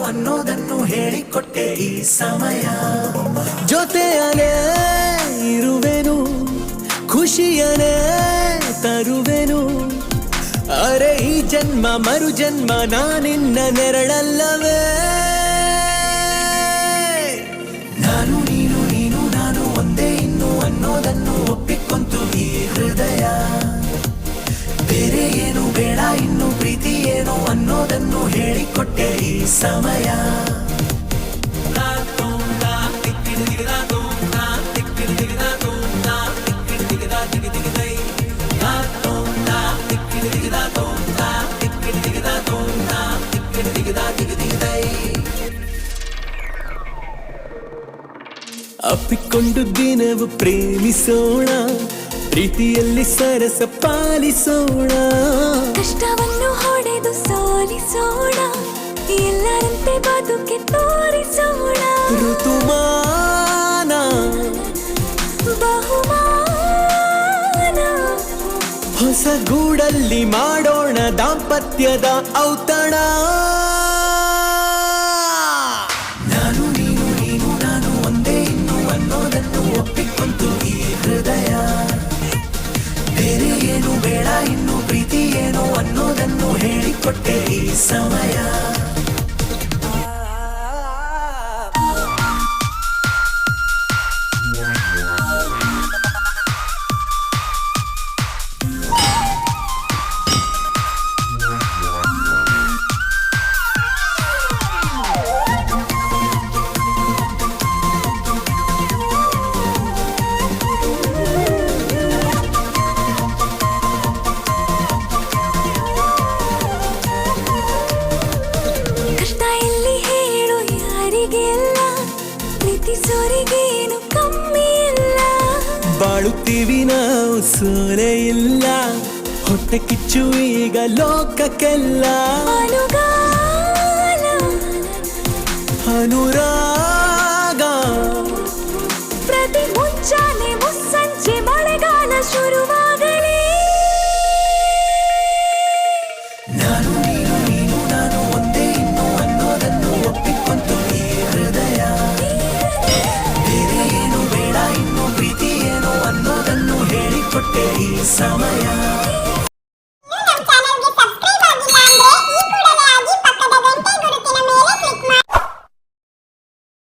ಅನ್ನೋದನ್ನು ಹೇಳಿಕೊಟ್ಟೆ ಈ ಸಮಯ. ಜೊತೆಯನೇ ಇರುವೆನು, ಖುಷಿಯನೇ ತರುವೆನು. ಅರೆ ಈ ಜನ್ಮ ಮರು ಜನ್ಮ ನಾನಿನ್ನ ನೆರಳಲ್ಲವೇ. ನಾನು ನೀನು ನೀನು ನಾನು ಒಂದೇ ಇನ್ನು ಅನ್ನೋದನ್ನು ಒಪ್ಪಿಕೊಂತು ಈ ಹೃದಯ. ಬೇರೆ ಏನು ಬೇಡ ಇನ್ನು ಪ್ರೀತಿ ಏನು ಅನ್ನೋದನ್ನು ಹೇಳಿಕೊಟ್ಟೆ ಈ ಸಮಯ. ಅಪ್ಪಿಕೊಂಡು ದಿನವು ಪ್ರೇಮಿಸೋಣ, ಪ್ರೀತಿಯಲ್ಲಿ ಸರಸ ಪಾಲಿಸೋಣ. ಕಷ್ಟವನ್ನು ಹೊಡೆದು ಸೋಲಿಸೋಣ, ಎಲ್ಲರಂತೆ ಬದುಕೆ ತೋರಿಸೋಣ. ಋತುಮಾನ ಬಹುಮಾನ ಹೊಸ ಗೂಡಲ್ಲಿ ಮಾಡೋಣ ದಾಂಪತ್ಯದ ಔತಣ. ನಾನು ನೀನು ನೀನು ನಾನು ಒಂದೇ ಇನ್ನು ಅನ್ನೋದನ್ನು ಒಪ್ಪಿಕೊಂತು ಈ ಹೃದಯ. ಬೇರೆ ಏನು ಬೇಡ ಇನ್ನು ಪ್ರೀತಿ ಏನು ಅನ್ನೋದನ್ನು ಹೇಳಿಕೊಟ್ಟೆ ಈ ಸಮಯ. ಕಷ್ಟ ಎಲ್ಲಿ ಹೇಳು ಯಾರಿಗೆಲ್ಲ, ಪ್ರೀತಿಸೋರಿಗೇನು ಕಮ್ಮಿ ಇಲ್ಲ. ಬಾಳುತ್ತೀವಿ ನಾವು ಸೋಲೆ ಇಲ್ಲ, ಹೊಟ್ಟೆ ಕಿಚ್ಚು ಈಗ ಲೋಕಕ್ಕೆಲ್ಲ. ಅನುಗಾಲ ಅನುರಾಗ ಪ್ರತಿ ಮುಂಚಾನೆ ಮುಸ್ಸಂಜೆ ಮಳೆಗಾಲ ಶುರುವಾಗಲಿ. ನಾನು ನೀನು ನೀನು ನಾನು ಒಂದೇ ಇನ್ನು ಅನ್ನೋದನ್ನು ಒಪ್ಪಿಕೊಂತು ಈ ಹೃದಯ. ಬೇರೆ ಏನು ಬೇಡ ಇನ್ನು ಪ್ರೀತಿ ಏನು ಅನ್ನೋದನ್ನು ಹೇಳಿಕೊಟ್ಟೆ ಈ ಸಮಯ.